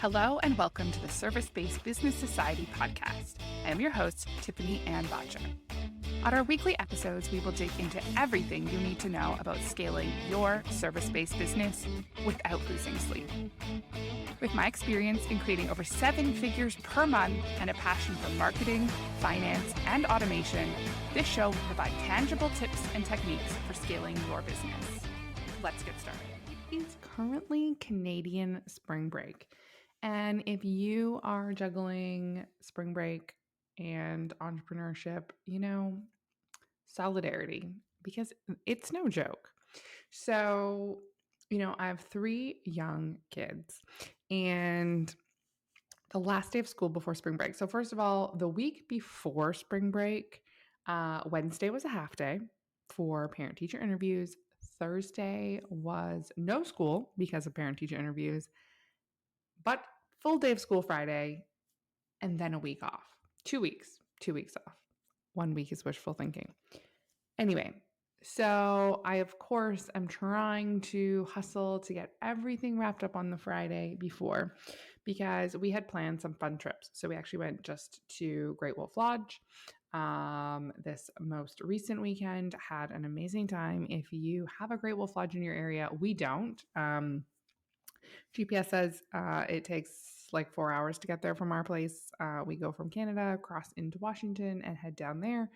Hello and welcome to the Service-Based Business Society podcast. I am your host, Tiffany-Ann. On our weekly episodes, we will dig into everything you need to know about scaling your service-based business without losing sleep. With my experience in creating over 7 figures per month and a passion for marketing, finance, and automation, this show will provide tangible tips and techniques for scaling your business. Let's get started. It is currently Canadian spring break. And if you are juggling spring break and entrepreneurship, solidarity, because it's no joke. So, I have 3 young kids and the last day of school before spring break. So first of all, the week before spring break, Wednesday was a half day for parent-teacher interviews. Thursday was no school because of parent-teacher interviews, but full day of school Friday, and then a week off. 2 weeks off. 1 week is wishful thinking. Anyway, so I, of course, am trying to hustle to get everything wrapped up on the Friday before because we had planned some fun trips. So we actually went just to Great Wolf Lodge. This most recent weekend, had an amazing time. If you have a Great Wolf Lodge in your area, we don't. GPS says it takes like 4 hours to get there from our place. We go from Canada, cross into Washington, and head down there.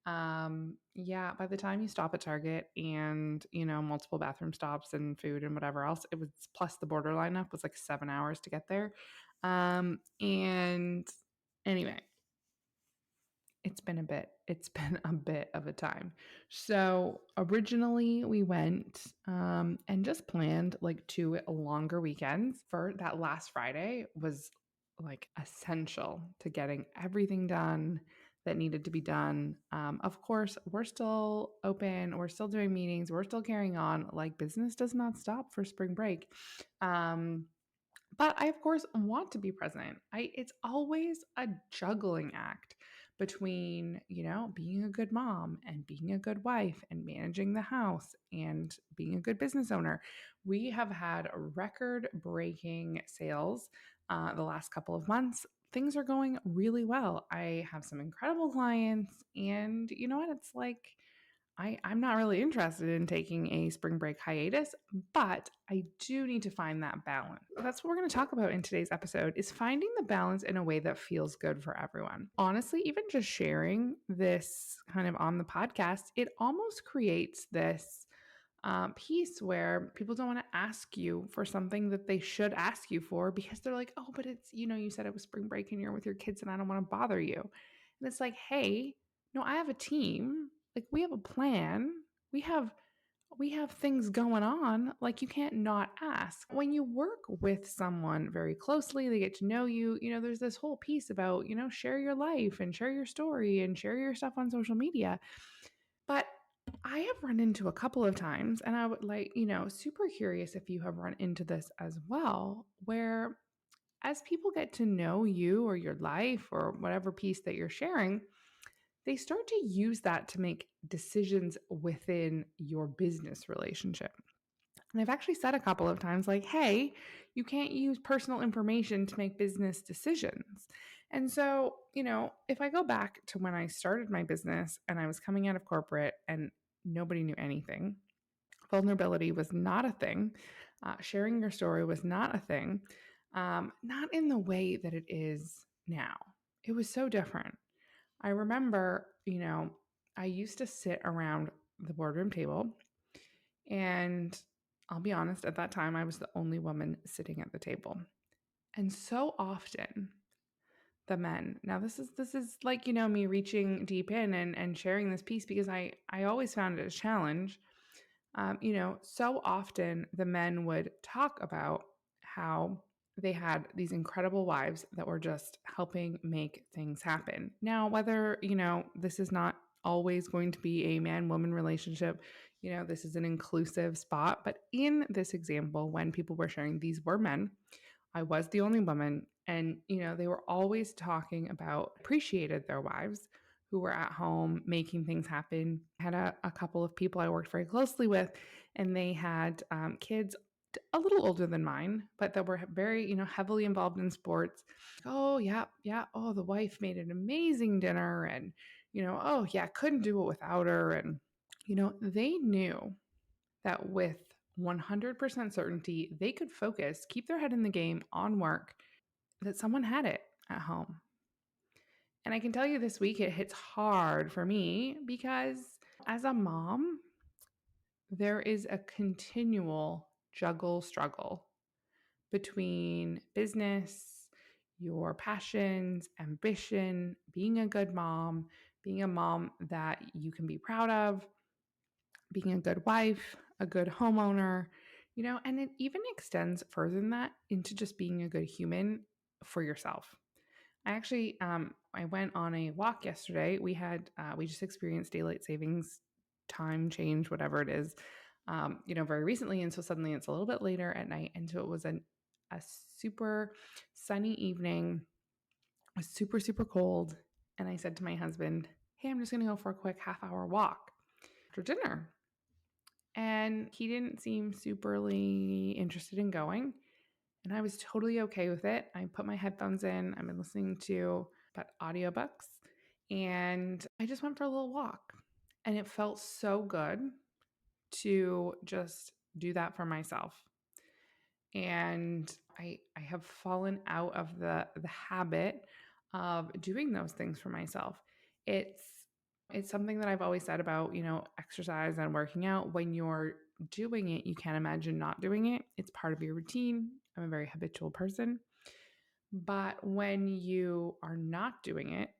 By the time you stop at Target and, multiple bathroom stops and food and whatever else, it was plus the border lineup was like 7 hours to get there. And anyway, it's been a bit of a time. So originally we went and just planned like 2 longer weekends. For that last Friday was like essential to getting everything done that needed to be done. Of course, we're still open. We're still doing meetings. We're still carrying on. Like business does not stop for spring break. But I, of course, want to be present. It's always a juggling act between, being a good mom and being a good wife and managing the house and being a good business owner. We have had record-breaking sales the last couple of months. Things are going really well. I have some incredible clients, and you know what? It's like I'm not really interested in taking a spring break hiatus, but I do need to find that balance. That's what we're going to talk about in today's episode, is finding the balance in a way that feels good for everyone. Honestly, even just sharing this kind of on the podcast, it almost creates this piece where people don't want to ask you for something that they should ask you for because they're like, oh, but it's, you said it was spring break and you're with your kids and I don't want to bother you. And it's like, hey, no, I have a team. Like we have a plan. We have things going on. Like you can't not ask. When you work with someone very closely, they get to know you, there's this whole piece about, share your life and share your story and share your stuff on social media. But I have run into a couple of times, and I would like, super curious if you have run into this as well, where as people get to know you or your life or whatever piece that you're sharing, they start to use that to make decisions within your business relationship. And I've actually said a couple of times, like, hey, you can't use personal information to make business decisions. And so, if I go back to when I started my business and I was coming out of corporate and nobody knew anything, vulnerability was not a thing. Sharing your story was not a thing, not in the way that it is now. It was so different. I remember, I used to sit around the boardroom table, and I'll be honest, at that time, I was the only woman sitting at the table. And so often the men, now this is like, me reaching deep in and sharing this piece because I always found it a challenge. So often the men would talk about how they had these incredible wives that were just helping make things happen. Now, whether, this is not always going to be a man-woman relationship, this is an inclusive spot. But in this example, when people were sharing, these were men. I was the only woman. And, they were always talking about appreciated their wives who were at home making things happen. I had a couple of people I worked very closely with, and they had kids a little older than mine, but that were very, heavily involved in sports. Oh, yeah, yeah. Oh, the wife made an amazing dinner and, oh, yeah, couldn't do it without her. And, they knew that with 100% certainty, they could focus, keep their head in the game on work, that someone had it at home. And I can tell you this week, it hits hard for me because as a mom, there is a continual struggle between business, your passions, ambition, being a good mom, being a mom that you can be proud of, being a good wife, a good homeowner, and it even extends further than that into just being a good human for yourself. I actually, I went on a walk yesterday. We just experienced daylight savings time change, whatever it is, very recently. And so suddenly it's a little bit later at night. And so it was a super sunny evening. It was super, super cold. And I said to my husband, hey, I'm just going to go for a quick half-hour walk after dinner. And he didn't seem superly interested in going. And I was totally okay with it. I put my headphones in. I've been listening to audiobooks. And I just went for a little walk. And it felt so good to just do that for myself. And I have fallen out of the habit of doing those things for myself. It's something that I've always said about, exercise and working out. When you're doing it, you can't imagine not doing it. It's part of your routine. I'm a very habitual person. But when you are not doing it,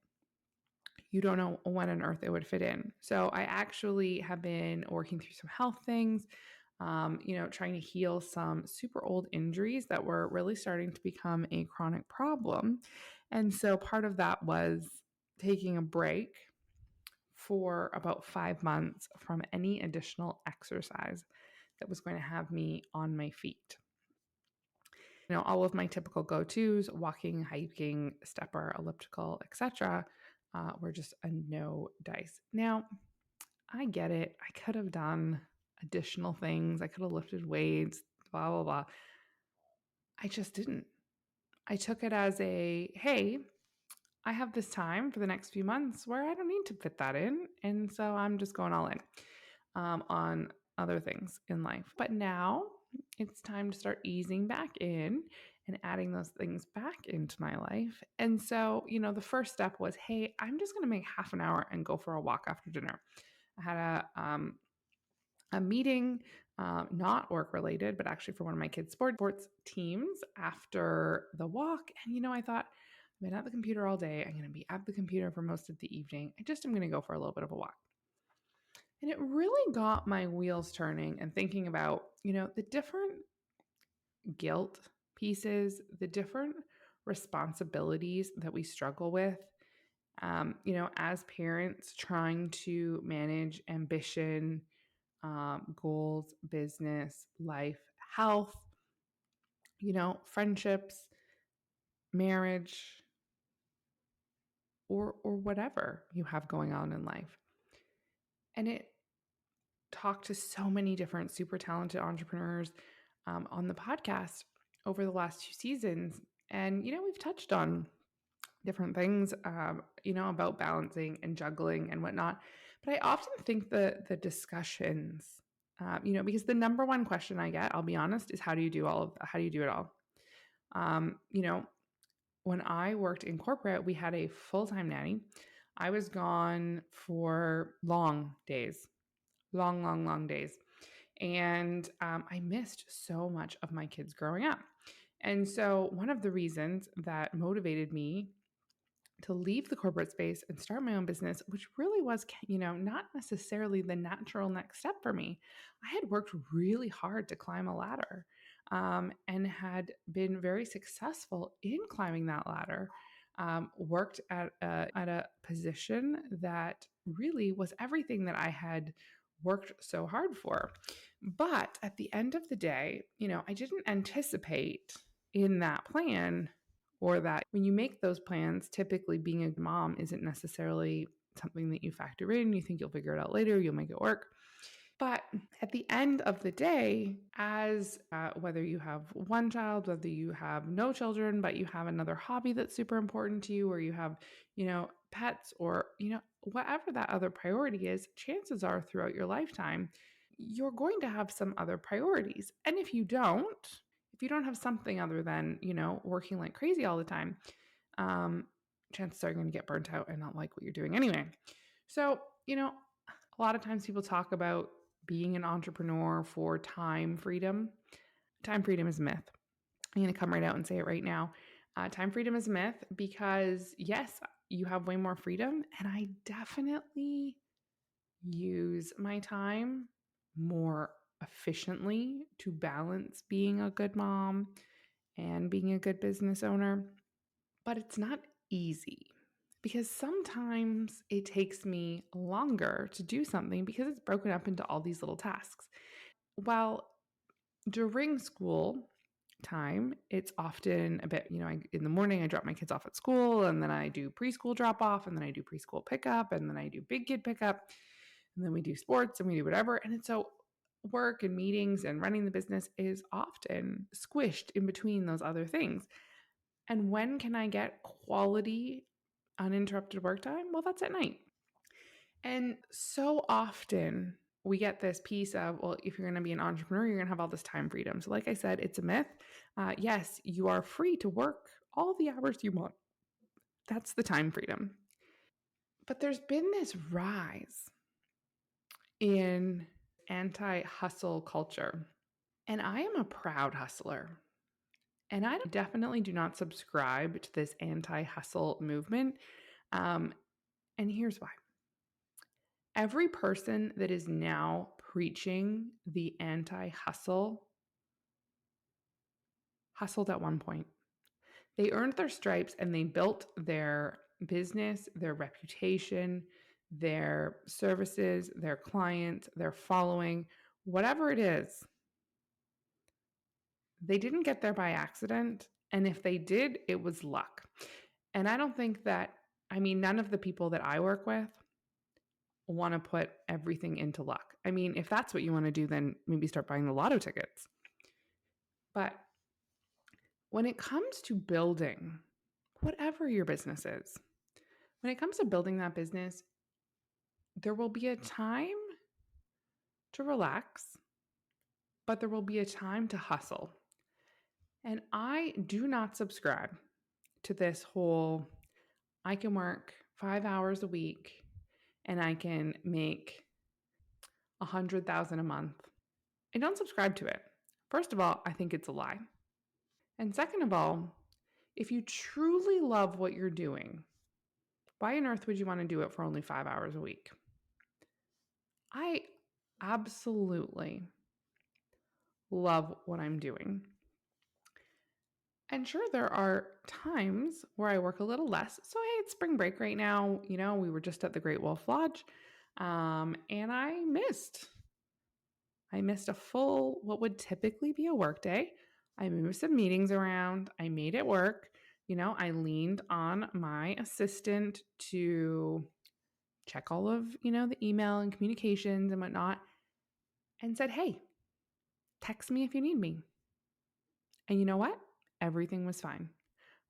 you don't know when on earth it would fit in. So I actually have been working through some health things, trying to heal some super old injuries that were really starting to become a chronic problem. And so part of that was taking a break for about 5 months from any additional exercise that was going to have me on my feet. All of my typical go-tos, walking, hiking, stepper, elliptical, etc., were just a no dice. Now, I get it. I could have done additional things. I could have lifted weights, blah, blah, blah. I just didn't. I took it as hey, I have this time for the next few months where I don't need to fit that in. And so I'm just going all in on other things in life. But now it's time to start easing back in and adding those things back into my life. And so, the first step was, hey, I'm just going to make half an hour and go for a walk after dinner. I had a meeting, not work related, but actually for one of my kids' sports teams after the walk. And, I thought, I've been at the computer all day. I'm going to be at the computer for most of the evening. I'm going to go for a little bit of a walk. And it really got my wheels turning and thinking about, the different guilt pieces, the different responsibilities that we struggle with, as parents trying to manage ambition, goals, business, life, health, friendships, marriage, or whatever you have going on in life. And it talked to so many different super talented entrepreneurs on the podcast over the last 2 seasons. And, we've touched on different things, about balancing and juggling and whatnot. But I often think the discussions, because the number one question I get, I'll be honest, is how do you do it all? When I worked in corporate, we had a full-time nanny. I was gone for long days, long days. And I missed so much of my kids growing up. And so one of the reasons that motivated me to leave the corporate space and start my own business, which really was, not necessarily the natural next step for me. I had worked really hard to climb a ladder and had been very successful in climbing that ladder. Worked at a position that really was everything that I had worked so hard for. But at the end of the day, I didn't anticipate in that plan, or that when you make those plans, typically being a mom isn't necessarily something that you factor in. You think you'll figure it out later, you'll make it work. But at the end of the day, as whether you have one child, whether you have no children, but you have another hobby that's super important to you, or you have, pets, or, whatever that other priority is, chances are throughout your lifetime, you're going to have some other priorities. And if you don't have something other than, working like crazy all the time, um, chances are you're going to get burnt out and not like what you're doing anyway. So, a lot of times people talk about being an entrepreneur for time freedom. Time freedom is a myth. I'm going to come right out and say it right now. Time freedom is a myth because, yes, you have way more freedom. And I definitely use my time more efficiently to balance being a good mom and being a good business owner. But it's not easy because sometimes it takes me longer to do something because it's broken up into all these little tasks. Well, during school time, it's often a bit, in the morning, I drop my kids off at school, and then I do preschool drop off, and then I do preschool pickup, and then I do big kid pickup, and then we do sports and we do whatever. And it's so work and meetings and running the business is often squished in between those other things. And when can I get quality, uninterrupted work time? Well, that's at night. And so often we get this piece of, well, if you're going to be an entrepreneur, you're going to have all this time freedom. So, like I said, it's a myth. Yes, you are free to work all the hours you want. That's the time freedom. But there's been this rise in anti hustle culture. And I am a proud hustler. And I definitely do not subscribe to this anti hustle movement. And here's why. Every person that is now preaching the anti hustle hustled at one point. They earned their stripes and they built their business, their reputation, their services, their clients, their following, whatever it is. They didn't get there by accident. And if they did, it was luck. And I don't think that, none of the people that I work with want to put everything into luck. If that's what you want to do, then maybe start buying the lotto tickets. But when it comes to building whatever your business is, when it comes to building that business, there will be a time to relax, but there will be a time to hustle. And I do not subscribe to this whole, I can work 5 hours a week and I can make 100,000 a month. I don't subscribe to it. First of all, I think it's a lie. And second of all, if you truly love what you're doing, why on earth would you want to do it for only 5 hours a week? I absolutely love what I'm doing. And sure, there are times where I work a little less. So, hey, it's spring break right now. We were just at the Great Wolf Lodge, and I missed a full, what would typically be a work day. I moved some meetings around. I made it work. I leaned on my assistant to check all of, the email and communications and whatnot, and said, hey, text me if you need me. And you know what? Everything was fine.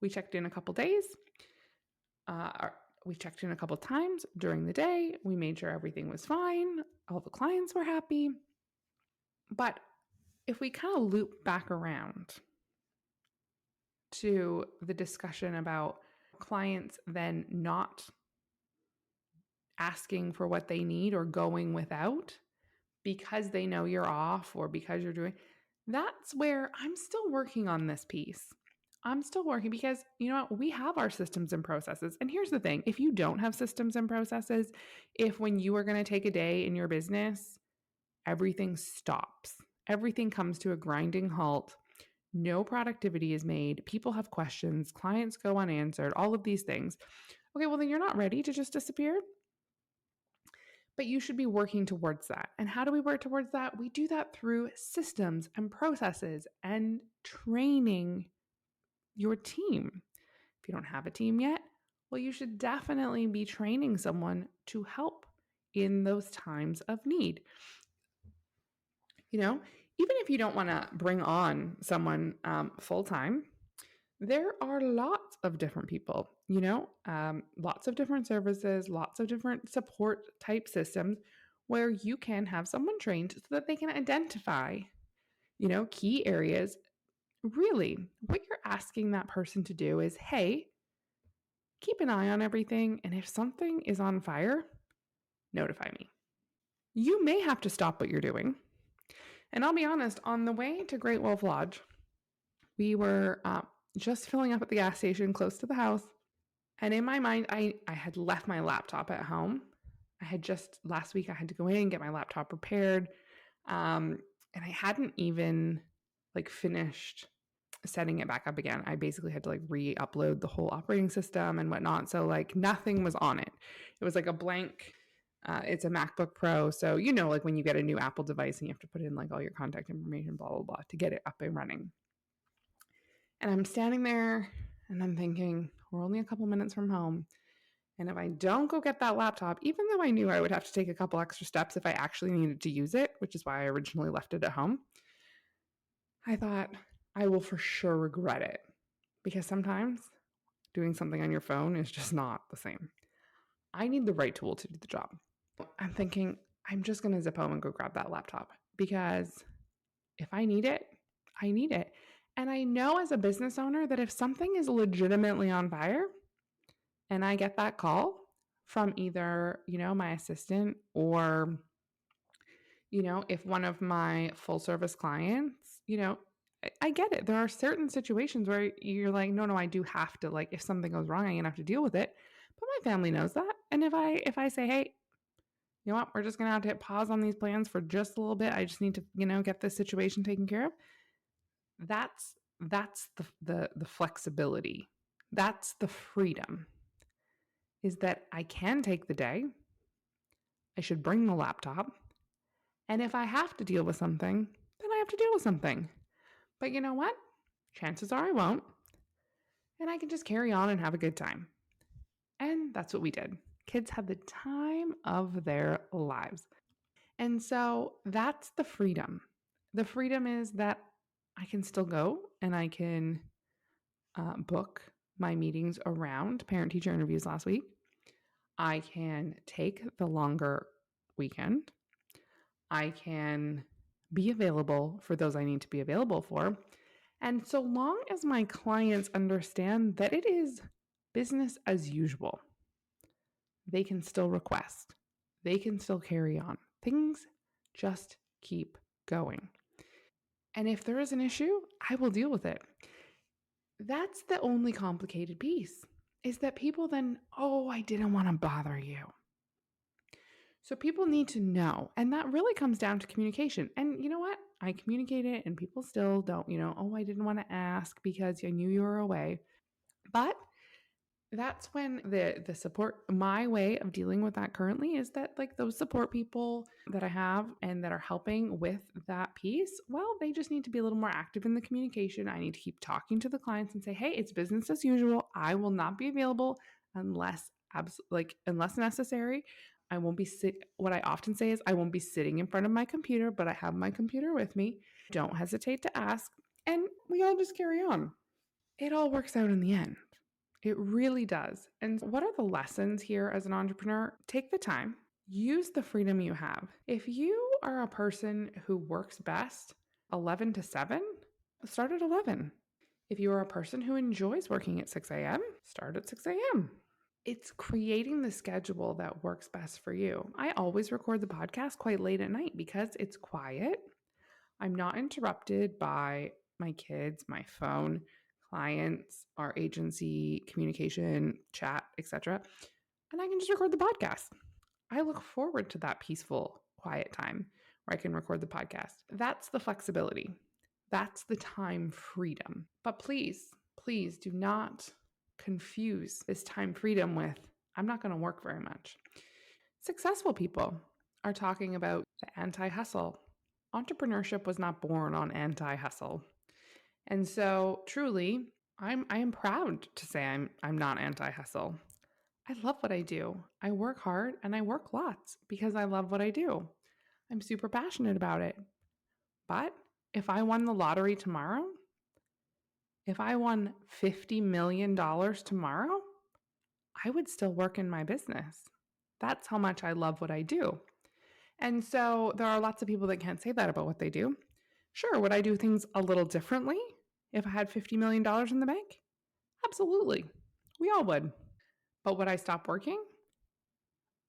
We checked in a couple days. We checked in a couple times during the day. We made sure everything was fine. All the clients were happy. But if we kind of loop back around to the discussion about clients then not asking for what they need or going without because they know you're off or because you're doing, that's where I'm still working on this piece. I'm still working because, we have our systems and processes. And here's the thing, if you don't have systems and processes, if when you are going to take a day in your business, everything stops, everything comes to a grinding halt, no productivity is made, people have questions, clients go unanswered, all of these things. Okay, well, then you're not ready to just disappear. But you should be working towards that. And how do we work towards that? We do that through systems and processes and training your team. If you don't have a team yet, well, you should definitely be training someone to help in those times of need. You know, even if you don't want to bring on someone full time, there are lots of different people, lots of different services, lots of different support type systems where you can have someone trained so that they can identify, key areas. Really, what you're asking that person to do is, hey, keep an eye on everything. And if something is on fire, notify me. You may have to stop what you're doing. And I'll be honest, on the way to Great Wolf Lodge, we were just filling up at the gas station close to the house. And in my mind, I had left my laptop at home. Last week, I had to go in and get my laptop repaired. And I hadn't even finished setting it back up again. I basically had to re-upload the whole operating system and whatnot. So nothing was on it. It was a blank. It's a MacBook Pro. So, when you get a new Apple device and you have to put in all your contact information, blah, blah, blah, to get it up and running. And I'm standing there and I'm thinking, we're only a couple minutes from home. And if I don't go get that laptop, even though I knew I would have to take a couple extra steps if I actually needed to use it, which is why I originally left it at home, I thought I will for sure regret it. Because sometimes doing something on your phone is just not the same. I need the right tool to do the job. I'm thinking, I'm just going to zip home and go grab that laptop because if I need it, I need it. And I know as a business owner that if something is legitimately on fire and I get that call from either, my assistant or, if one of my full service clients, I get it. There are certain situations where you're like, no, I do have to, if something goes wrong, I'm going to have to deal with it. But my family knows that. And if I say, hey, you know what, we're just going to have to hit pause on these plans for just a little bit. I just need to, get this situation taken care of. That's the flexibility. That's the freedom, is that I can take the day. I should bring the laptop. And if I have to deal with something, then I have to deal with something. But you know what? Chances are I won't. And I can just carry on and have a good time. And that's what we did. Kids had the time of their lives. And so that's the freedom. The freedom is that I can still go and I can book my meetings around parent-teacher interviews last week. I can take the longer weekend. I can be available for those I need to be available for. And so long as my clients understand that it is business as usual, they can still request. They can still carry on. Things just keep going. And if there is an issue, I will deal with it. That's the only complicated piece, is that people then, I didn't want to bother you. So people need to know. And that really comes down to communication. And you know what? I communicate it and people still don't, I didn't want to ask because I knew you were away. But that's when the support, my way of dealing with that currently is that those support people that I have and that are helping with that piece, well, they just need to be a little more active in the communication. I need to keep talking to the clients and say, hey, it's business as usual. I will not be available unless necessary. I won't be what I often say is I won't be sitting in front of my computer, but I have my computer with me. Don't hesitate to ask. And we all just carry on. It all works out in the end. It really does. And what are the lessons here as an entrepreneur? Take the time, use the freedom you have. If you are a person who works best 11 to 7, start at 11. If you are a person who enjoys working at 6 a.m., start at 6 a.m. It's creating the schedule that works best for you. I always record the podcast quite late at night because it's quiet. I'm not interrupted by my kids, my phone, clients, our agency, communication, chat, etc. And I can just record the podcast. I look forward to that peaceful, quiet time where I can record the podcast. That's the flexibility. That's the time freedom. But please, please do not confuse this time freedom with, I'm not going to work very much. Successful people are talking about the anti-hustle. Entrepreneurship was not born on anti-hustle. And so truly, I am proud to say I'm not anti-hustle. I love what I do. I work hard and I work lots because I love what I do. I'm super passionate about it. But if I won the lottery tomorrow, if I won $50 million tomorrow, I would still work in my business. That's how much I love what I do. And so there are lots of people that can't say that about what they do. Sure, would I do things a little differently if I had $50 million in the bank? Absolutely. We all would. But would I stop working?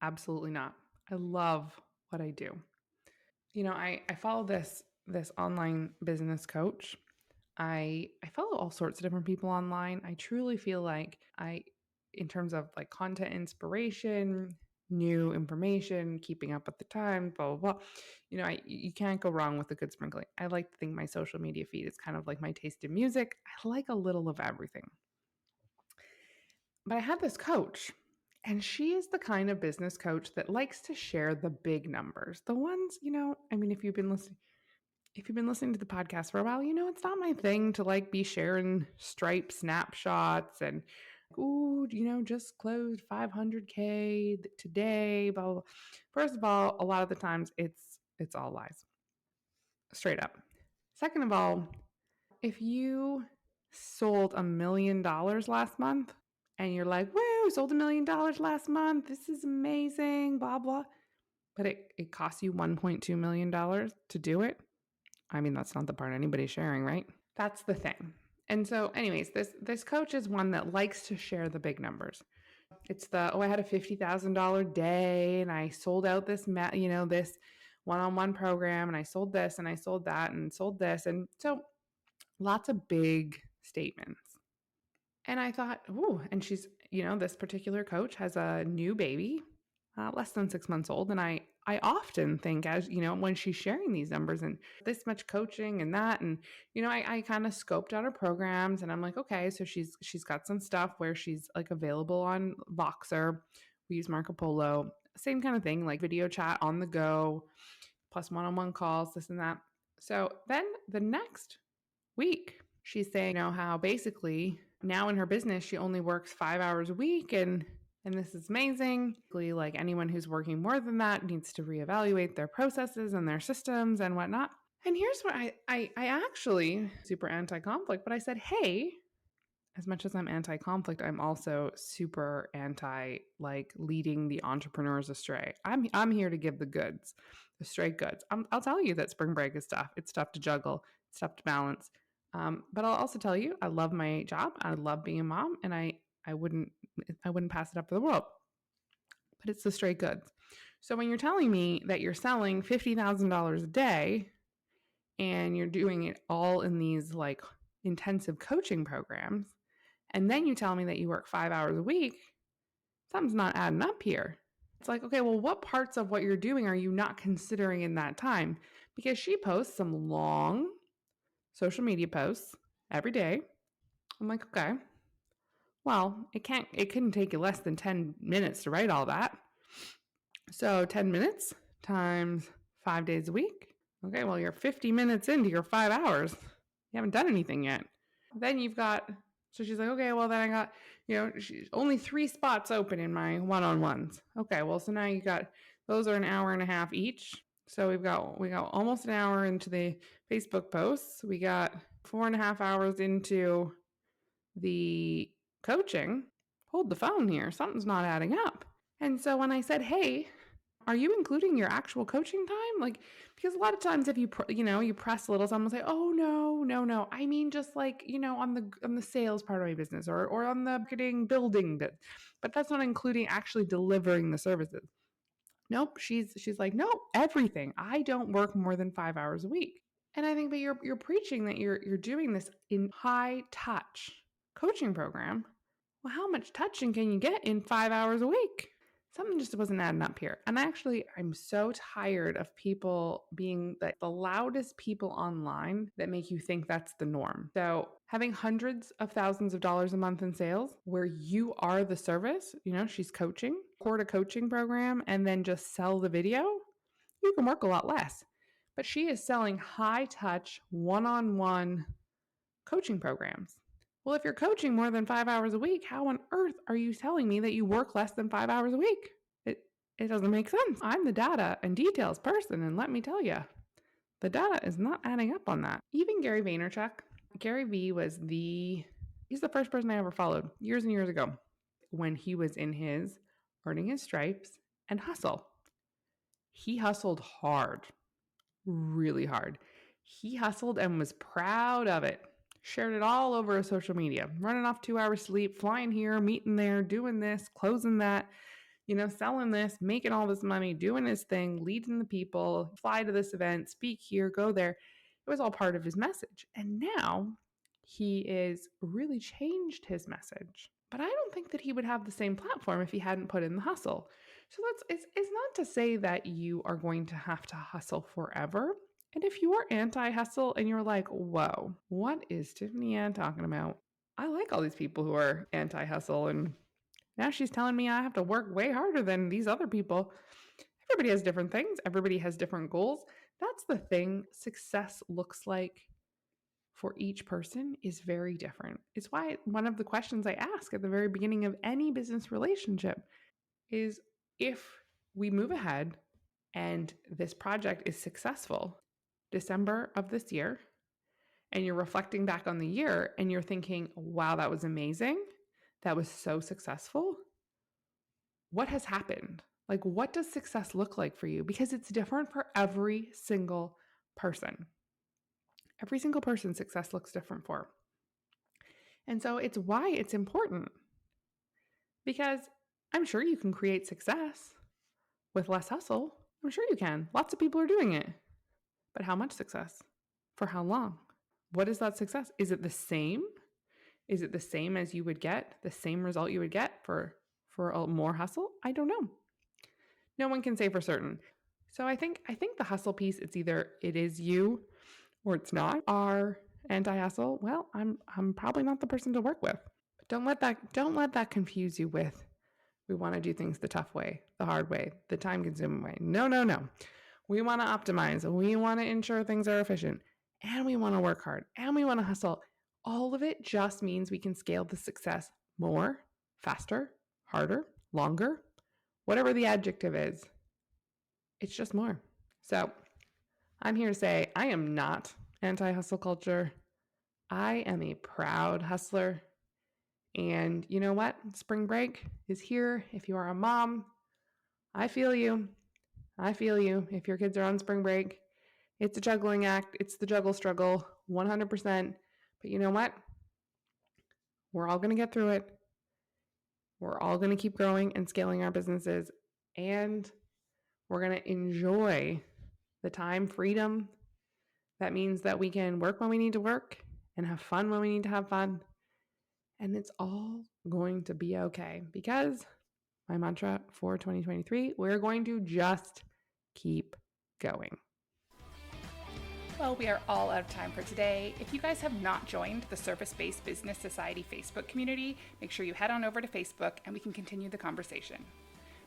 Absolutely not. I love what I do. I follow this online business coach. I follow all sorts of different people online. I truly feel like in terms of like content inspiration, new information, keeping up with the times, blah blah blah. You can't go wrong with a good sprinkling. I like to think my social media feed is kind of like my taste in music. I like a little of everything. But I had this coach, and she is the kind of business coach that likes to share the big numbers. The ones, if you've been listening to the podcast for a while, it's not my thing to like be sharing Stripe snapshots and just closed 500K today, blah, blah, blah. First of all, a lot of the times it's all lies. Straight up. Second of all, if you sold $1 million last month and you're like, woo, sold $1 million last month, this is amazing, blah, blah. But it costs you $1.2 million to do it. I mean, that's not the part anybody's sharing, right? That's the thing. And so, anyways, this coach is one that likes to share the big numbers. It's I had a $50,000 day and I sold out this one-on-one program and I sold this and I sold that and sold this. And so lots of big statements. And I thought, ooh, and she's, this particular coach has a new baby, less than 6 months old. And I often think, as when she's sharing these numbers and this much coaching and that, and I kind of scoped out her programs, and I'm like, okay, so she's got some stuff where she's like available on Voxer. We use Marco Polo, same kind of thing, like video chat on the go, plus one-on-one calls, this and that. So then the next week, she's saying, how basically now in her business, she only works 5 hours a week and this is amazing. Like anyone who's working more than that needs to reevaluate their processes and their systems and whatnot. And here's what I actually super anti-conflict, but I said, hey, as much as I'm anti-conflict, I'm also super anti like leading the entrepreneurs astray. I'm here to give the goods, the straight goods. I'll tell you that spring break is tough. It's tough to juggle. It's tough to balance. But I'll also tell you, I love my job. I love being a mom, and I wouldn't pass it up for the world. But it's the straight goods. So when you're telling me that you're selling $50,000 a day and you're doing it all in these like intensive coaching programs, and then you tell me that you work 5 hours a week, something's not adding up here. It's like, okay, well, what parts of what you're doing are you not considering in that time? Because she posts some long social media posts every day. I'm like, okay, well, it couldn't take you less than 10 minutes to write all that. So 10 minutes times 5 days a week. Okay, well, you're 50 minutes into your 5 hours. You haven't done anything yet. Then you've got, so she's like, okay, well, then I got, only 3 spots open in my one-on-ones. Okay, well, so now you got, those are an hour and a half each. So we got almost an hour into the Facebook posts. We got 4.5 hours into the coaching. Hold the phone here. Something's not adding up. And so when I said, hey, are you including your actual coaching time? Like, because a lot of times if you press a little, someone will say, oh, no. I mean, just like, on the sales part of my business or on the marketing building bit, but that's not including actually delivering the services. Nope. She's like, no, everything. I don't work more than 5 hours a week. And I think, but you're preaching that you're doing this in high touch coaching program. Well, how much touching can you get in 5 hours a week? Something just wasn't adding up here. And actually, I'm so tired of people being the loudest people online that make you think that's the norm. So having hundreds of thousands of dollars a month in sales where you are the service, she's coaching, record a coaching program, and then just sell the video, you can work a lot less. But she is selling high touch, one-on-one coaching programs. Well, if you're coaching more than 5 hours a week, how on earth are you telling me that you work less than 5 hours a week? It doesn't make sense. I'm the data and details person, and let me tell you, The data is not adding up on that. Even Gary Vaynerchuk, Gary V he's the first person I ever followed years and years ago when he was in his earning his stripes and hustle. He hustled hard, really hard. He hustled and was proud of it. Shared it all over his social media, running off 2 hours sleep, flying here, meeting there, doing this, closing that, selling this, making all this money, doing his thing, leading the people, fly to this event, speak here, go there. It was all part of his message. And now he is really changed his message. But I don't think that he would have the same platform if he hadn't put in the hustle. So it's not to say that you are going to have to hustle forever. And if you are anti-hustle and you're like, whoa, what is Tiffany-Ann talking about? I like all these people who are anti-hustle, and now she's telling me I have to work way harder than these other people. Everybody has different things. Everybody has different goals. That's the thing. Success looks like for each person is very different. It's why one of the questions I ask at the very beginning of any business relationship is, if we move ahead and this project is successful, December of this year, and you're reflecting back on the year and you're thinking, wow, that was amazing. That was so successful. What has happened? Like, what does success look like for you? Because it's different for every single person. Every single person success looks different for. And so it's why it's important, because I'm sure you can create success with less hustle. I'm sure you can. Lots of people are doing it. But how much success? For how long? What is that success? Is it the same? Is it the same as you would get, the same result you would get for a more hustle? I don't know. No one can say for certain. So I think the hustle piece, it's either it is you or it's not. Are anti-hustle? Well, I'm probably not the person to work with. But don't let that confuse you with, we want to do things the tough way, the hard way, the time-consuming way. No. We want to optimize. We want to ensure things are efficient. And we want to work hard. And we want to hustle. All of it just means we can scale the success more, faster, harder, longer, whatever the adjective is. It's just more. So I'm here to say I am not anti-hustle culture. I am a proud hustler. And you know what? Spring break is here. If you are a mom, I feel you. If your kids are on spring break, it's a juggling act. It's the juggle struggle, 100%. But you know what? We're all going to get through it. We're all going to keep growing and scaling our businesses. And we're going to enjoy the time freedom. That means that we can work when we need to work and have fun when we need to have fun. And it's all going to be okay, because my mantra for 2023, we're going to just keep going. Well, we are all out of time for today. If you guys have not joined the Service-Based Business Society Facebook community, make sure you head on over to Facebook and we can continue the conversation.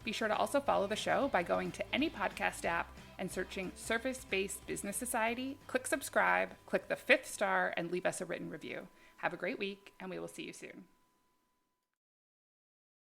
Be sure to also follow the show by going to any podcast app and searching Service-Based Business Society. Click subscribe, click the 5th star, and leave us a written review. Have a great week, and we will see you soon.